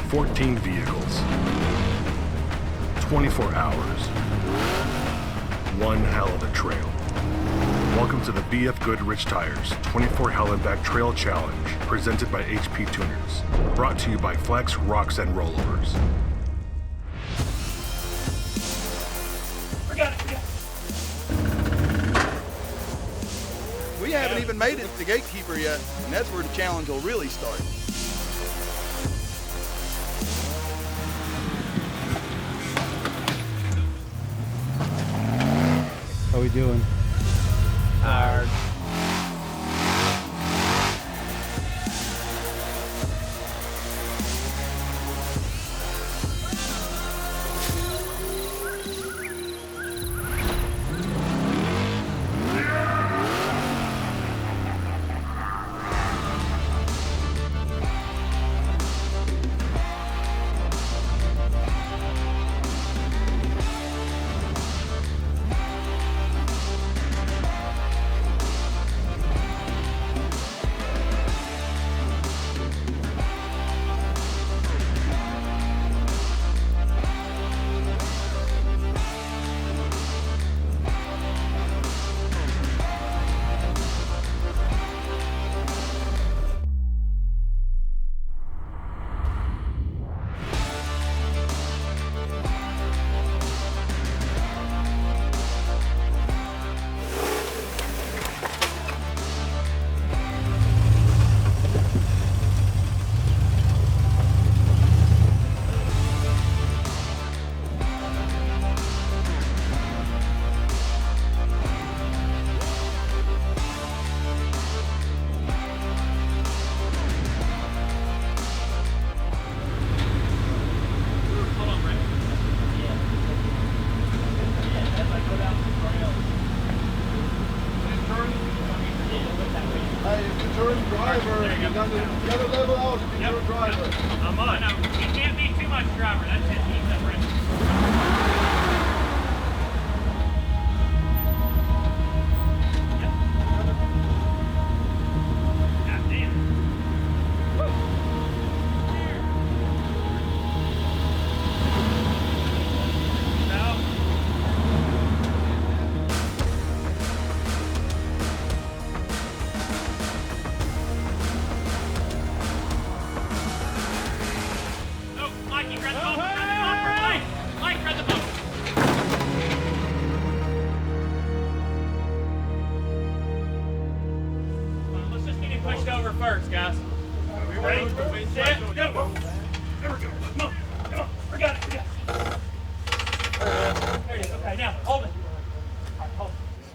14 vehicles. 24 hours. One hell of a trail. Welcome to the BFGoodrich Tires 24 Hell and Back Trail Challenge, presented by HP Tuners. Brought to you by Flex, Rocks, and Rollovers. We haven't even made it to Gatekeeper yet, and that's where the challenge will really start. How we doing? Hard.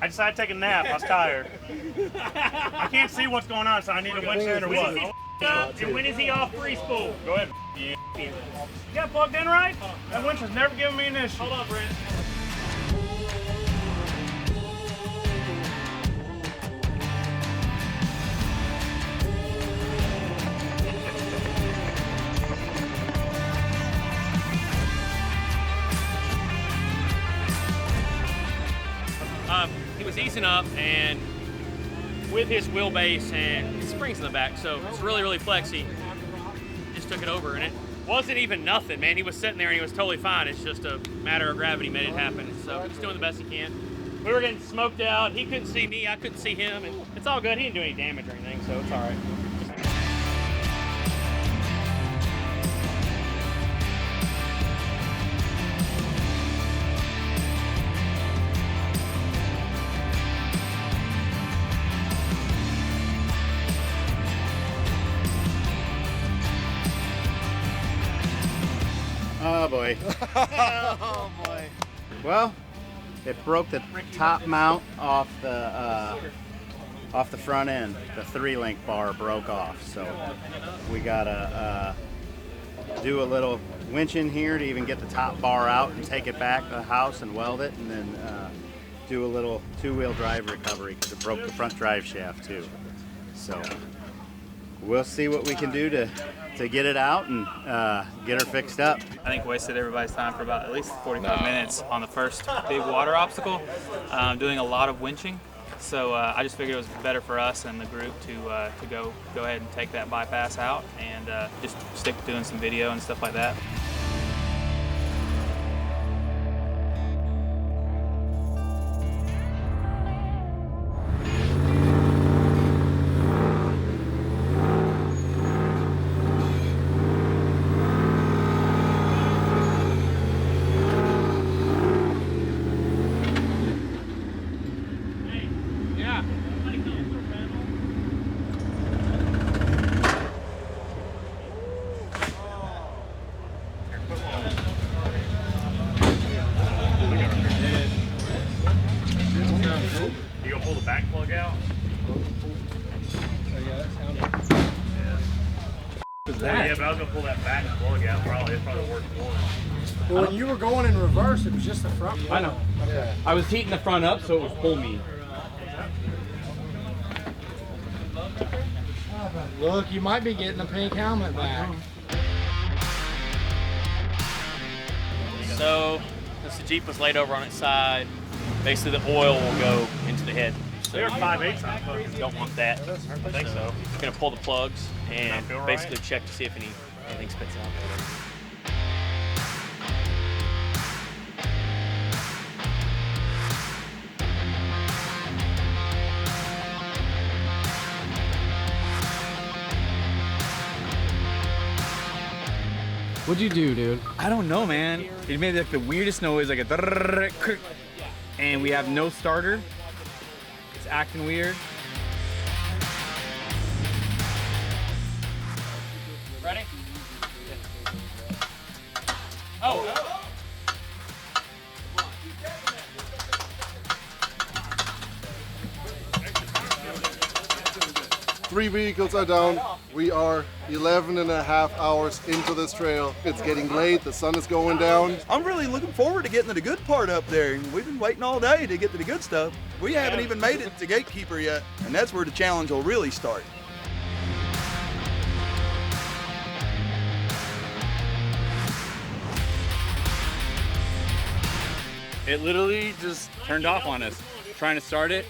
I decided to take a nap. I was tired. I can't see what's going on, so I need a winch in or what? And when is he off free spool? Go ahead. You got plugged in right? That winch has never given me an issue. Hold on, Brent. He was easing up, and with his wheelbase and springs in the back, so it's really, really flexy. Just took it over, and it wasn't even nothing, man. He was sitting there, and he was totally fine. It's just a matter of gravity made it happen. So he's doing the best he can. We were getting smoked out. He couldn't see me. I couldn't see him, and it's all good. He didn't do any damage or anything, so it's all right. Oh boy. Oh boy. Well, it broke the top mount off the front end. The 3-link bar broke off, so we gotta do a little winch in here to even get the top bar out and take it back to the house and weld it, and then do a little 2-wheel drive recovery because it broke the front drive shaft too. So we'll see what we can do to get it out and get her fixed up. I think wasted everybody's time for about at least 45 minutes on the first big water obstacle, doing a lot of winching. So I just figured it was better for us and the group to go ahead and take that bypass out and just stick to doing some video and stuff like that. You gonna pull the back plug out? Yeah, but I was gonna pull that back plug out. It's probably worth more. Well, when you were going in reverse, it was just the front. I know. Yeah. I was heating the front up, so it was pull me. Look, you might be getting a pink helmet back. So, since the Jeep was laid over on its side, basically the oil will go into the head. So They're 5/8 on folks. you don't want that. I think so. Gonna pull the plugs and feel right? basically check to see if anything spits out. What'd you do, dude? I don't know, man. It made like the weirdest noise, like a and we have no starter. It's acting weird. Ready? Oh! 3 vehicles are down. We are 11.5 hours into this trail. It's getting late, the sun is going down. I'm really looking forward to getting to the good part up there. We've been waiting all day to get to the good stuff. We haven't even made it to Gatekeeper yet, and that's where the challenge will really start. It literally just turned off on us. Trying to start it.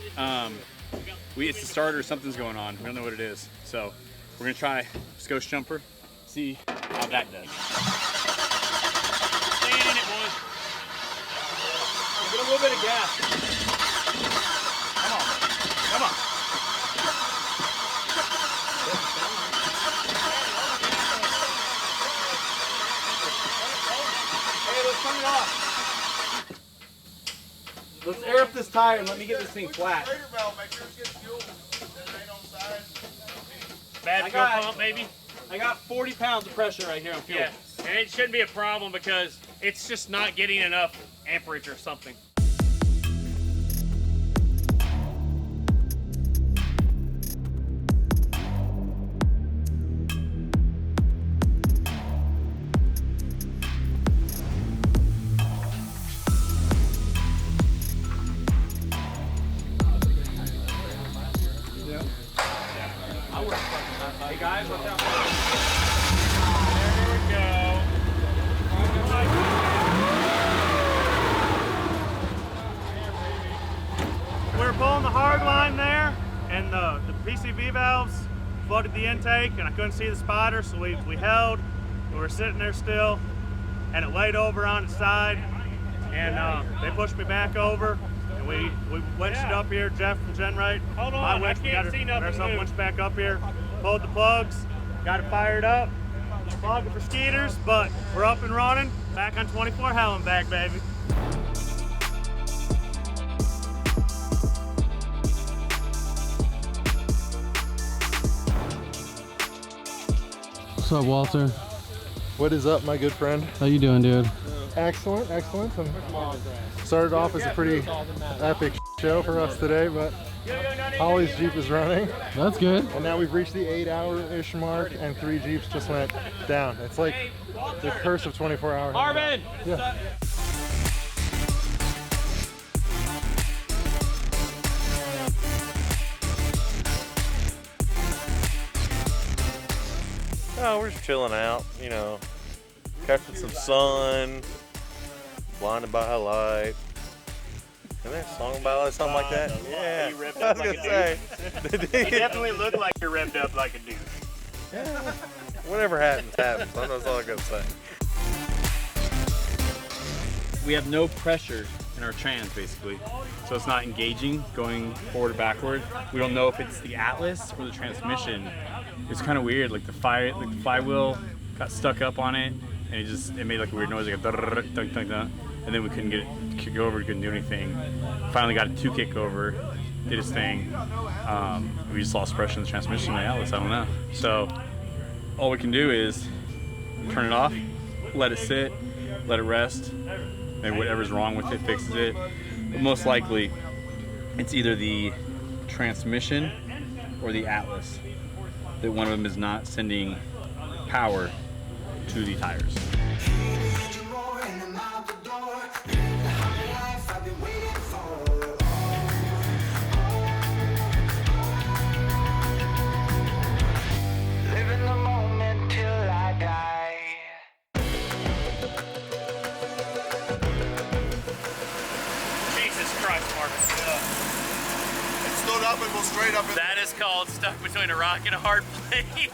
It's the starter, something's going on. We don't know what it is. So we're gonna try Scosche jumper, see how that does. Staying in it, boys. Get a little bit of gas. Come on. Come on. Hey, let's turn it off. Let's air up this tire and let me get this thing flat. Bad I fuel got- pump, maybe? I got 40 pounds of pressure right here on fuel. Yeah. And it shouldn't be a problem because it's just not getting enough amperage or something. Hey guys, watch out. There we go. We were pulling the hard line there, and the PCV valves flooded the intake, and I couldn't see the spider, so we held. We were sitting there still, and it laid over on its side, and they pushed me back over, and we winched it up here. Jeff from GenRate. Hold on, I can't see nothing move. Winched back up here, pulled the plugs, got it fired up. Plugging for skeeters, but we're up and running. Back on 24 hell and back, baby. What's up, Walter? What is up, my good friend? How you doing, dude? Excellent, excellent. Started off as a pretty epic show for us today, but Holly's Jeep is running, That's good. and now we've reached the 8-hour-ish mark, and 3 Jeeps just went down. It's like the curse of 24 hours. Marvin! Yeah. Oh, we're just chilling out, you know, catching some sun, blinded by a light. Isn't there a song about it, something like that? Yeah. You revved I up was like gonna a say. dude. You definitely look like you're revved up like a dude. Whatever happens, happens. That's all I gotta say. We have no pressure in our trans, basically. So it's not engaging, going forward or backward. We don't know if it's the Atlas or the transmission. It's kind of weird, like the flywheel got stuck up on it, and it made like a weird noise, like a dunk, dunk, dunk, and then we couldn't get it to kick over, couldn't do anything. Finally got it to kick over, did its thing. We just lost pressure in the transmission in the Atlas, I don't know. So all we can do is turn it off, let it sit, let it rest, maybe whatever's wrong with it fixes it. But most likely, it's either the transmission or the Atlas, that one of them is not sending power to the tires. Up and go straight up. That is called stuck between a rock and a hard place.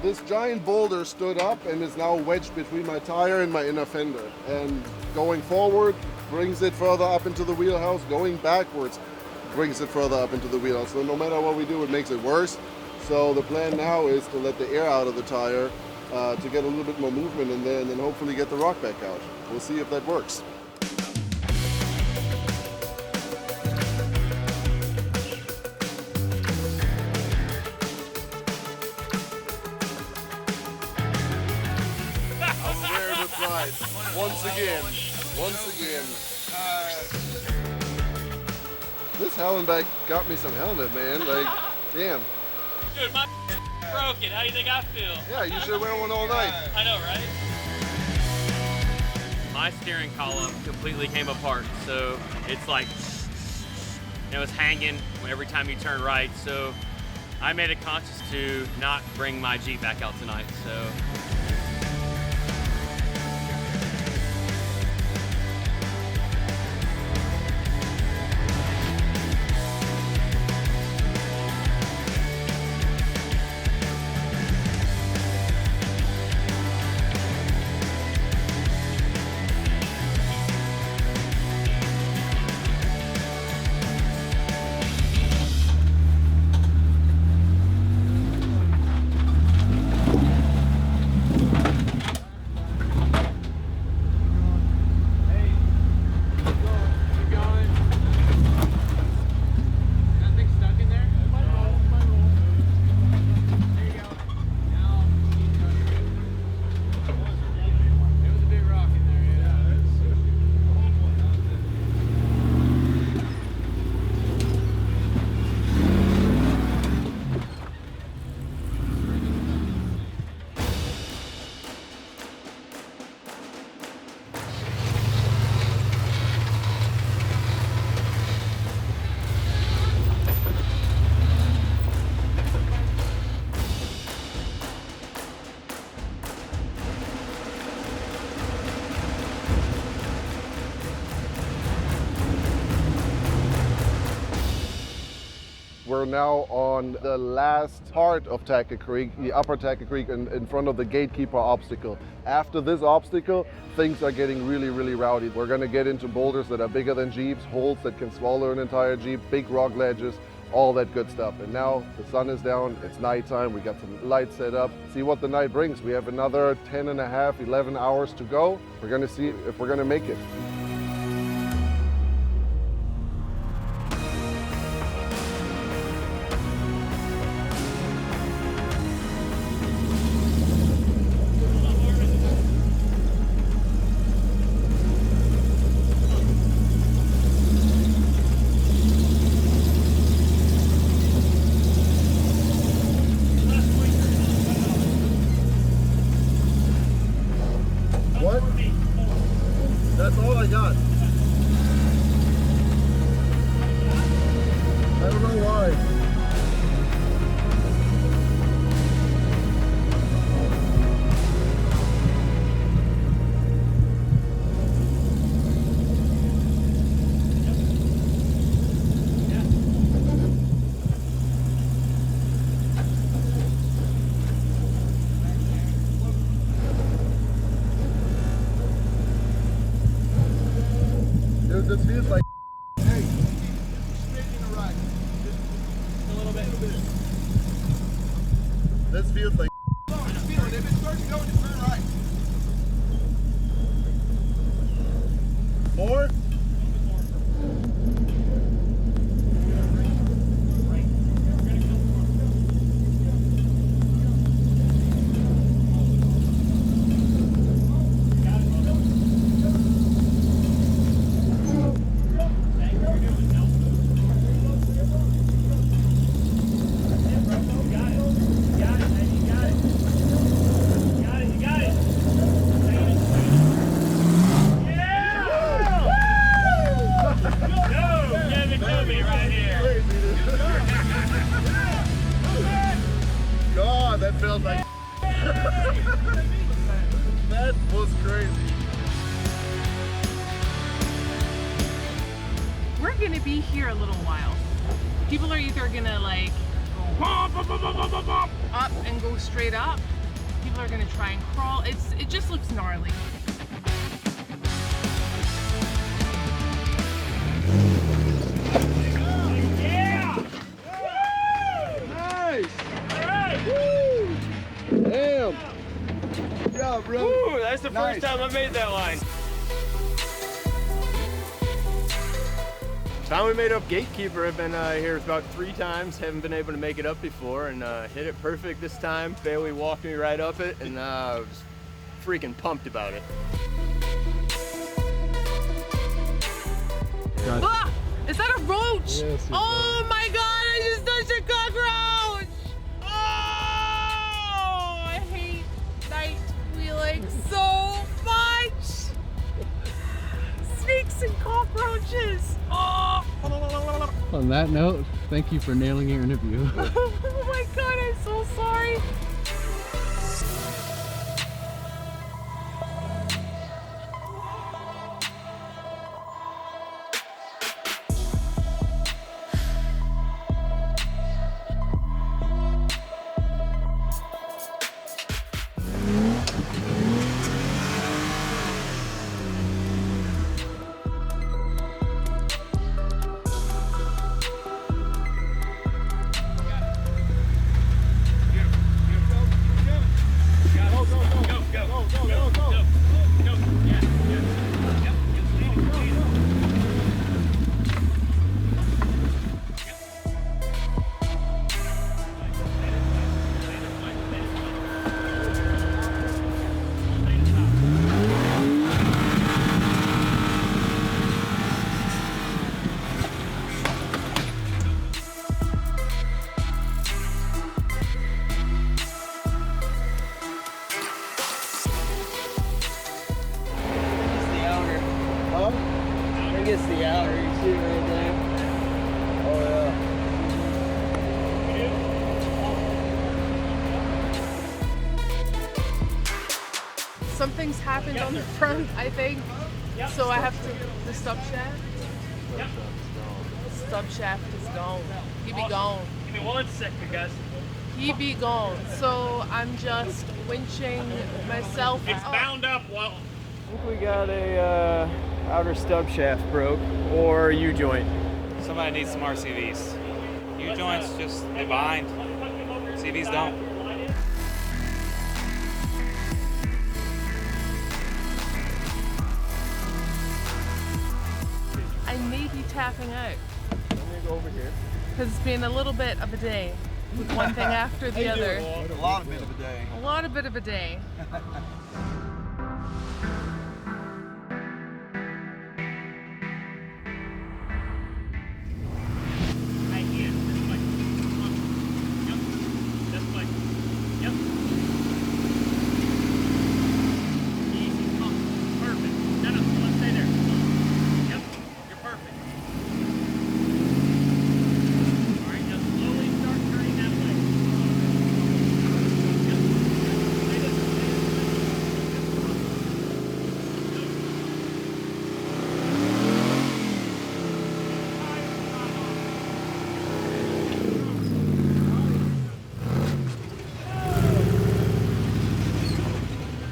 This giant boulder stood up and is now wedged between my tire and my inner fender. And going forward brings it further up into the wheelhouse. Going backwards brings it further up into the wheelhouse. So no matter what we do, it makes it worse. So the plan now is to let the air out of the tire to get a little bit more movement in there, and then hopefully get the rock back out. We'll see if that works. I'm there to ride. Once again. This Hallenbeck got me some helmet, man. Like, damn. Dude, my broken. How do you think I feel? Yeah, you should wear one all night. I know, right? My steering column completely came apart, so it's like, it was hanging every time you turn right. So I made it conscious to not bring my Jeep back out tonight. So. We're now on the last part of Tackett Creek, the upper Tackett Creek, in front of the gatekeeper obstacle. After this obstacle, things are getting really, really rowdy. We're gonna get into boulders that are bigger than Jeeps, holes that can swallow an entire Jeep, big rock ledges, all that good stuff. And now the sun is down, it's nighttime, we got some lights set up. See what the night brings. We have another 10 and a half, 11 hours to go. We're gonna see if we're gonna make it. That's all I got. I don't know why. This feels like If it starts going, just turn right. more. God, that felt like that was crazy. We're gonna be here a little while. People are either gonna like go up and go straight up. People are gonna try and crawl. It just looks gnarly. Damn. Good job, bro. Woo, that's the first time I made that line. Time we made up gatekeeper. I've been here about 3 times. Haven't been able to make it up before, and hit it perfect this time. Bailey walked me right up it, and I was freaking pumped about it. Ah, is that a roach? Yes, oh my god, I just touched a cockroach! Oh, I hate night wheeling so much! Snakes and cockroaches! Oh! On that note, thank you for nailing your interview. Oh my god, I'm so sorry. It's the outer, you see it right there. Oh yeah. Something's happened on the front, I think. So I have to, the stub shaft? Stub shaft is gone. He be gone. Give me 1 second, guys. He be gone. So I'm just winching myself It's out. bound up well. I think we got a outer stub shaft broke or U-joint. Somebody needs some RCVs. U-joints just, they bind. CVs don't. I may be tapping out. I'm gonna go over here. Because it's been a little bit of a day. With one thing after the other. A lot of bit of a day. A lot of bit of a day.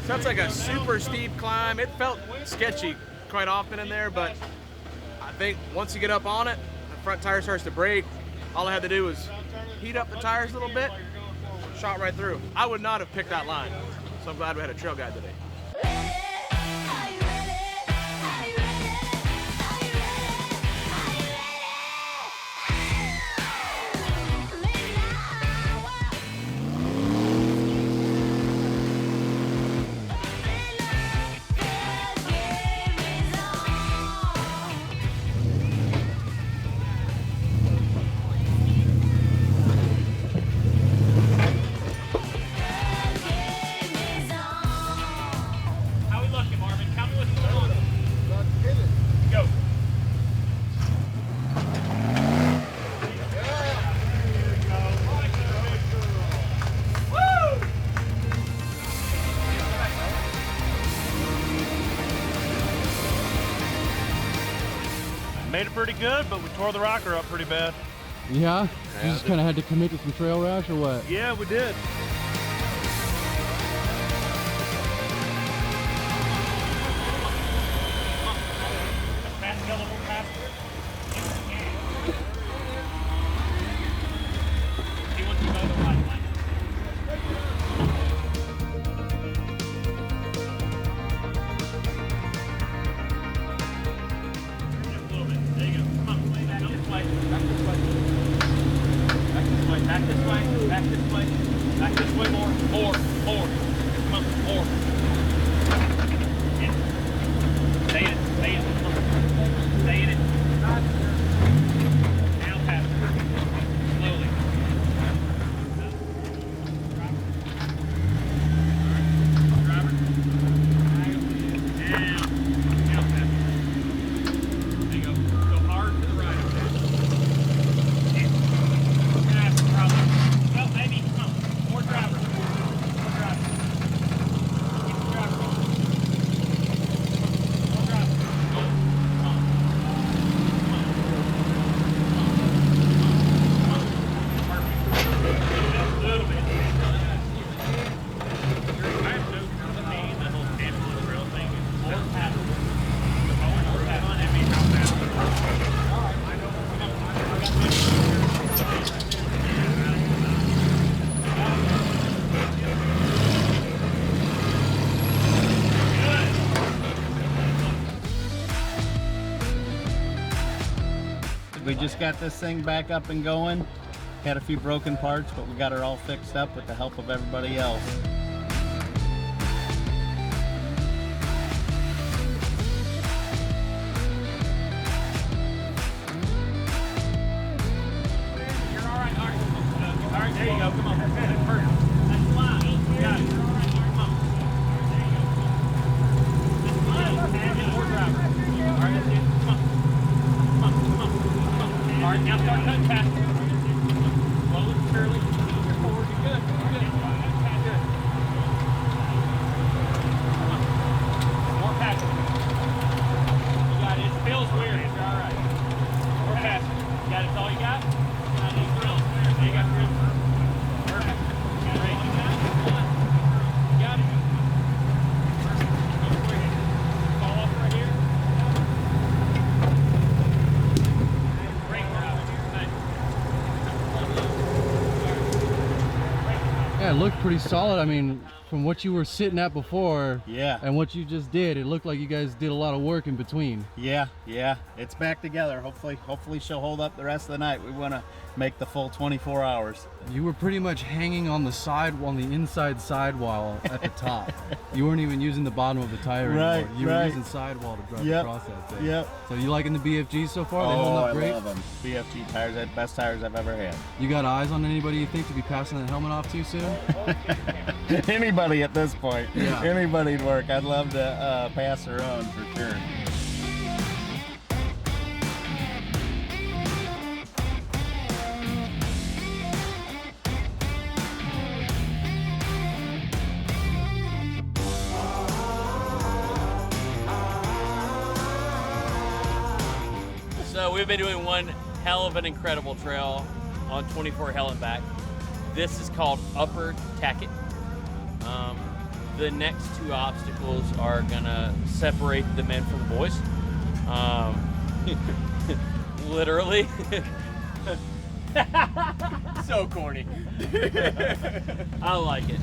That's like a super steep climb. It felt sketchy quite often in there, but I think once you get up on it, the front tire starts to brake, All I had to do was heat up the tires a little bit, shot right through. I would not have picked that line, so I'm glad we had a trail guide today. Made it pretty good, but we tore the rocker up pretty bad. Yeah? You just kind of had to commit to some trail rash or what? Yeah, we did. We just got this thing back up and going. Had a few broken parts, but we got it all fixed up with the help of everybody else. There you go, come on. That's the line. You got it. Come on. There you go. That's the line. And more driver. All right, that's it. Come on. Come on, come on, come on. All right, now start cutting faster. Slowly but surely. You're forward. You're good. You're good. Good. Come on. More faster. You got it. It feels weird. You're all right. More faster. You got it. That's all you got? There you got grip. Perfect. Great. You got it. Fall off right here. Great job. Yeah, it looked pretty solid. I mean, from what you were sitting at before, yeah, and what you just did, it looked like you guys did a lot of work in between. Yeah, it's back together. Hopefully she'll hold up the rest of the night. We want to make the full 24 hours. You were pretty much hanging on the inside sidewall at the top. You weren't even using the bottom of the tire anymore. You were using sidewall to drive across that thing. Yep. So you liking the BFGs so far? They holding up great? I love them. BFG tires, the best tires I've ever had. You got eyes on anybody you think to be passing that helmet off to soon? Anybody at this point. Yeah. Anybody'd work. I'd love to pass her on for sure. So we've been doing one hell of an incredible trail on 24 Hell and back. This is called Upper Tackett. The next two obstacles are gonna separate the men from the boys. Literally. So corny. I like it.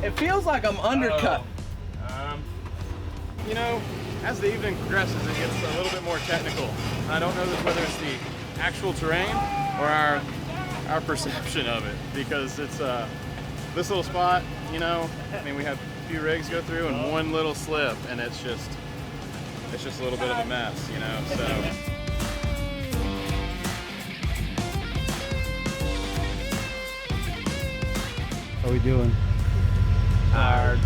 It feels like I'm undercut. You know, as the evening progresses, it gets a little bit more technical. I don't know whether it's the actual terrain or our perception of it, because it's this little spot. You know, I mean, we have a few rigs go through and one little slip, and it's just a little bit of a mess. You know, so. How we doing? Tired.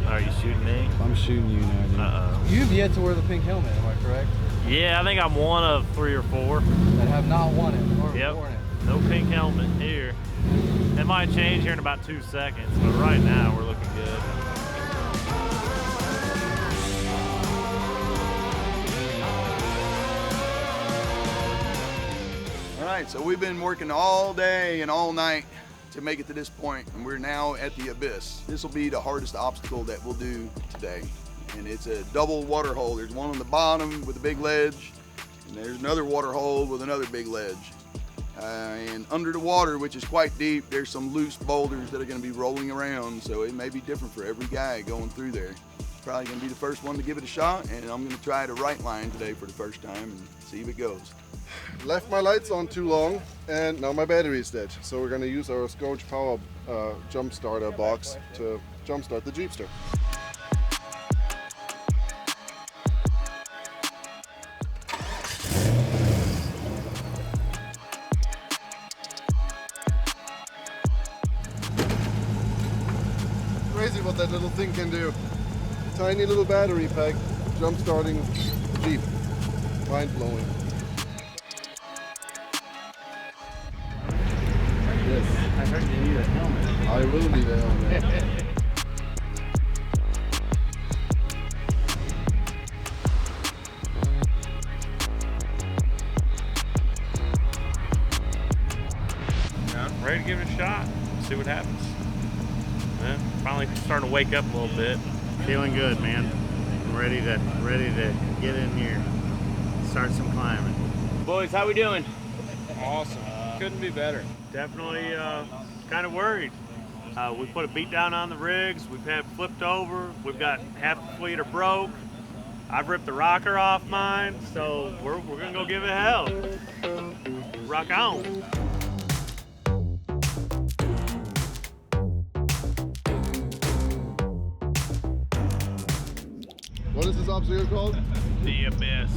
Are you shooting me? I'm shooting you now, dude. Uh-oh. You've yet to wear the pink helmet, am I correct? Yeah, I think I'm one of 3 or 4 that have not won it or yep. worn it. No pink helmet here. It might change here in about 2 seconds, but right now we're looking good. All right, so we've been working all day and all night to make it to this point, and we're now at the abyss. This will be the hardest obstacle that we'll do today. And it's a double water hole. There's one on the bottom with a big ledge, and there's another water hole with another big ledge. And under the water, which is quite deep, there's some loose boulders that are gonna be rolling around, so it may be different for every guy going through there. Probably gonna be the first one to give it a shot, and I'm gonna try the right line today for the first time and see if it goes. Left my lights on too long, and now my battery is dead. So we're gonna use our Scosche power jump starter box to jump start the Jeepster. Crazy what that little thing can do. Tiny little battery pack, jump starting the Jeep. Mind blowing. Yes. I heard you need a helmet. I will need a helmet. Yeah, I'm ready to give it a shot. See what happens. Yeah, finally starting to wake up a little bit. Feeling good, man. I'm ready to get in here, start some climbing. Boys, how we doing? Awesome. Couldn't be better. Definitely kind of worried. We put a beat down on the rigs. We've had flipped over. We've got half the fleet are broke. I've ripped the rocker off mine, so we're gonna go give it hell. Rock on. What is this obstacle called? The Abyss.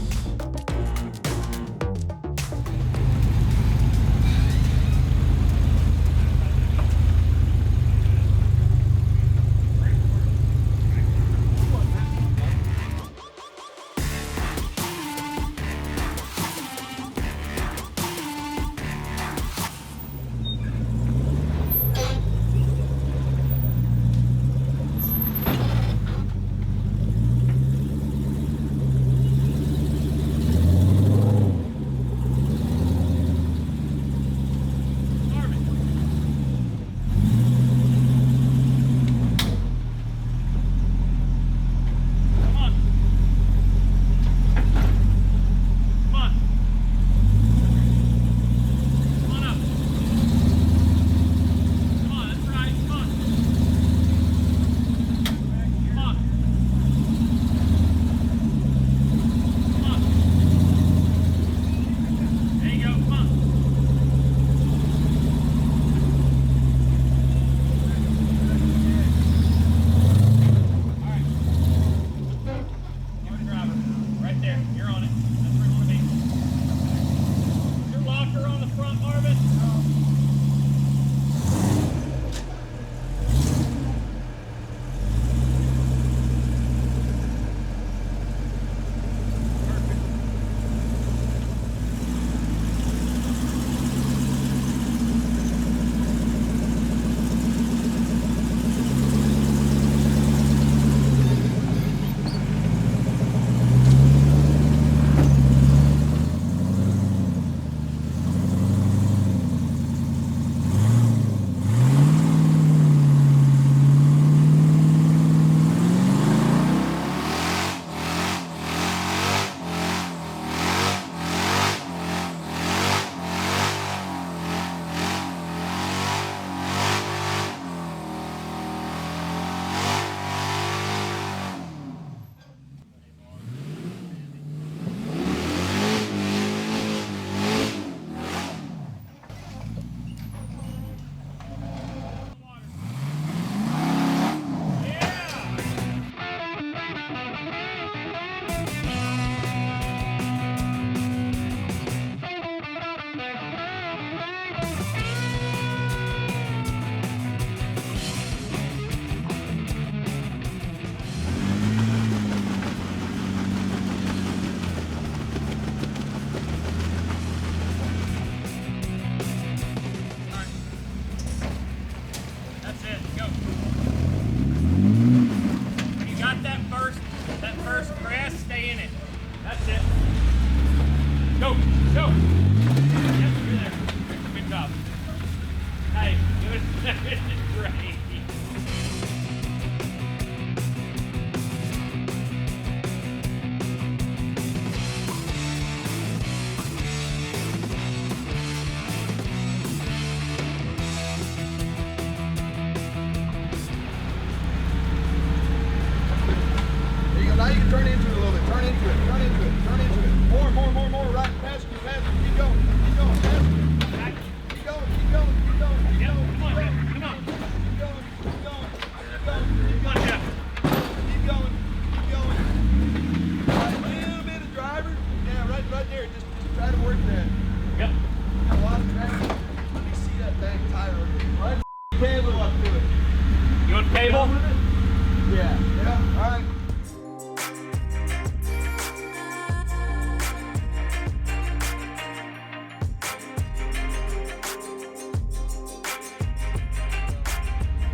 Cable? Yeah. Yeah. All right.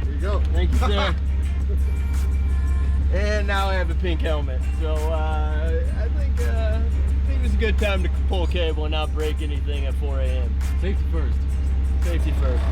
There you go. Thank you, sir. And now I have a pink helmet. So I think it was a good time to pull cable and not break anything at 4 a.m. Safety first. Safety first.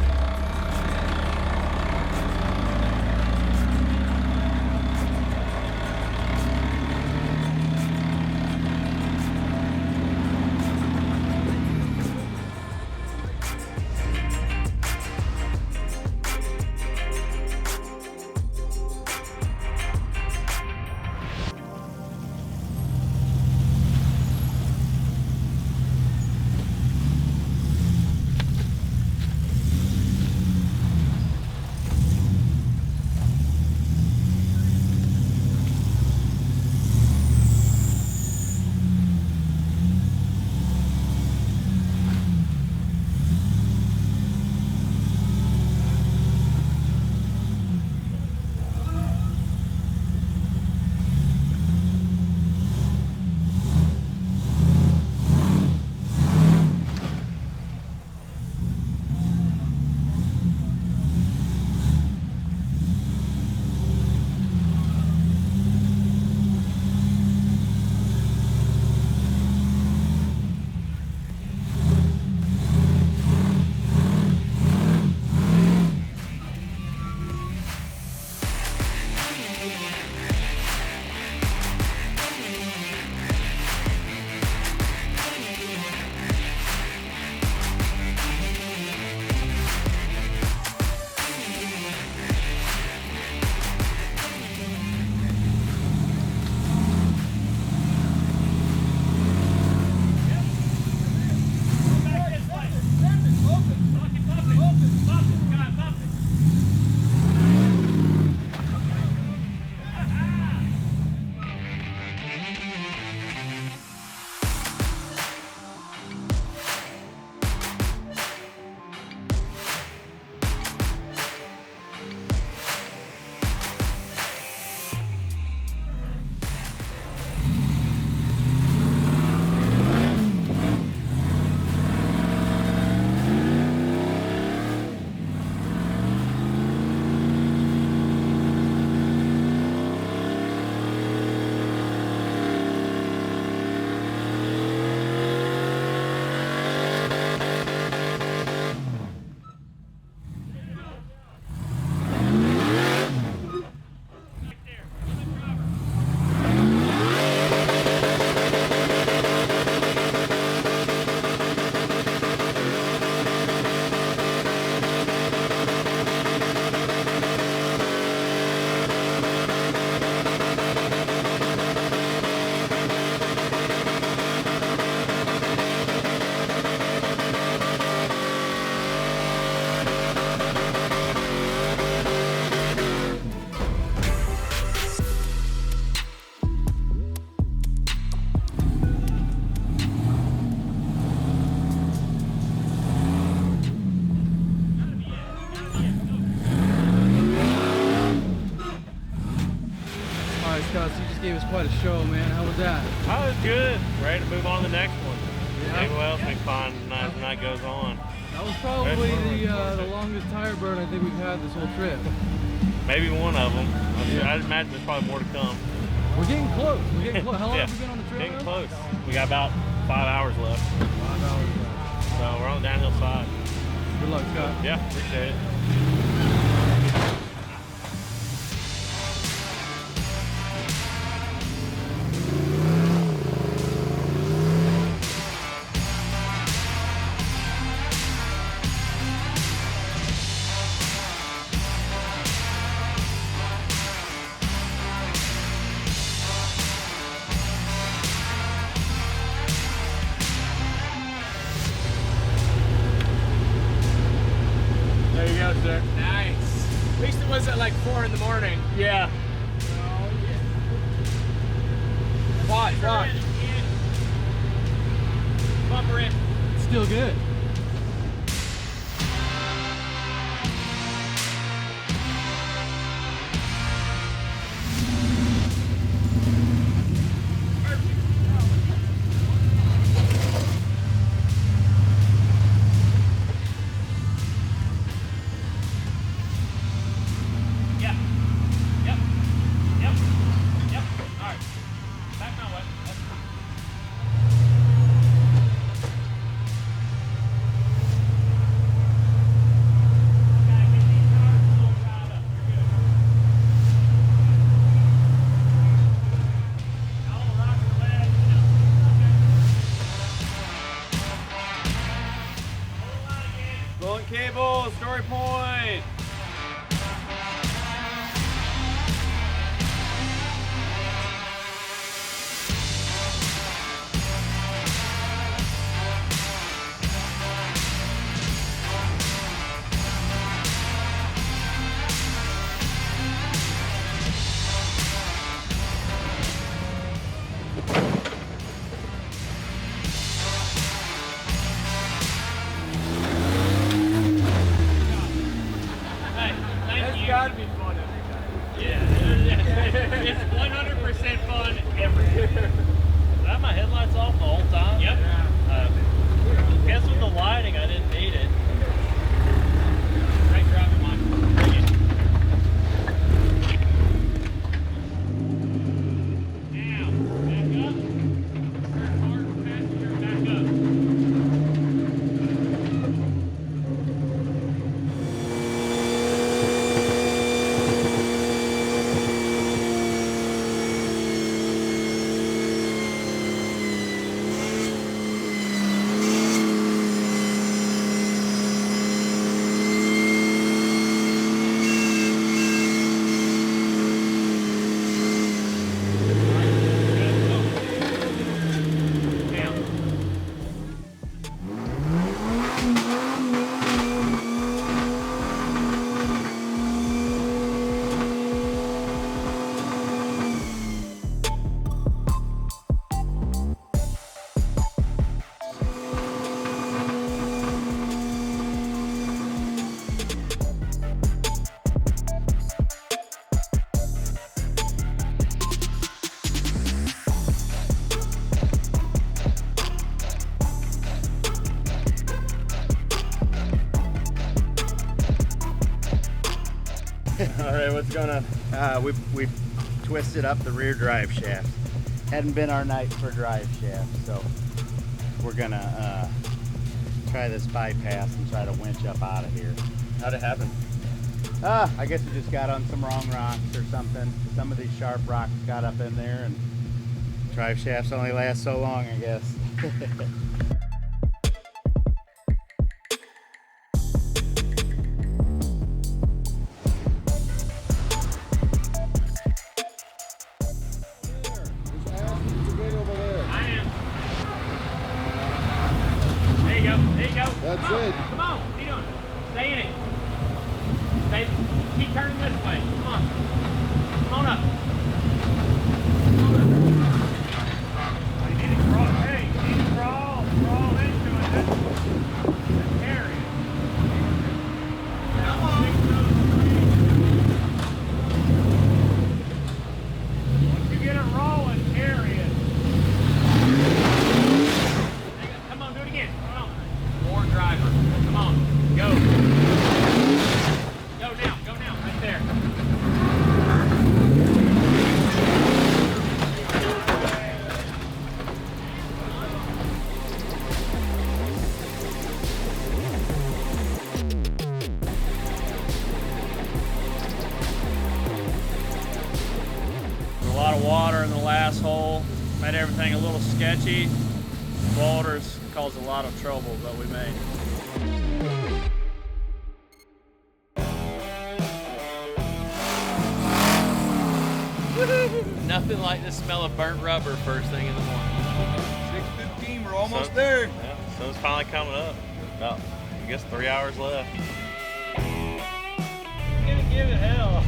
Scosche, you just gave us quite a show, man. How was that? Oh, it was good. Ready to move on to the next one. Yeah. Maybe what else we can find as the night goes on. That was probably the longest tire burn I think we've had this whole trip. Maybe one of them. Yeah. I'd imagine there's probably more to come. We're getting close. We're getting close. How long Yeah. have we been on the trail? Getting now? close. We got about 5 hours left. 5 hours left. So we're on the downhill side. Good luck, Scott. Yeah, appreciate it. There you go, sir. Nice. At least it was at like 4 in the morning. Yeah. Watch. Bumper in. Still good. go, story point. Gotta be fun every time. Yeah, it's 100% fun every year. Had my headlights off the whole time? Yep. Guess with the lighting, I didn't need it. Great driving, Mike. Bring it. Now, back up. Turn hard, passenger, back up. All right, what's going on? We twisted up the rear drive shaft. Hadn't been our night for drive shaft, so we're gonna try this bypass and try to winch up out of here. How'd it happen? I guess we just got on some wrong rocks or something. Some of these sharp rocks got up in there, and drive shafts only last so long, I guess. That's it. Come on, what are you doing? Stay in it. Stay, keep turning this way. Come on. Come on up. You need to crawl. Hey, you need to crawl into it. That's carry it. Come on. Once you get it rolling, carry it. Come on, do it again. Come on. More driver. Come on. Go. Go now, right there. A lot of water in the last hole. Made everything a little sketchy. Boulders caused a lot of trouble that we made. Nothing like the smell of burnt rubber first thing in the morning. 6:15, we're almost there. Yeah, sun's finally coming up. About, I guess, 3 hours left. You're gonna give it hell.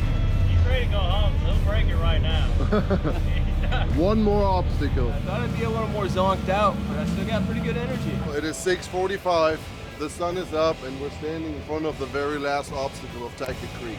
He's ready to go home, so he'll break it right now. One more obstacle. I thought I'd be a little more zonked out, but I still got pretty good energy. It is 6:45. The sun is up and we're standing in front of the very last obstacle of Tackett Creek.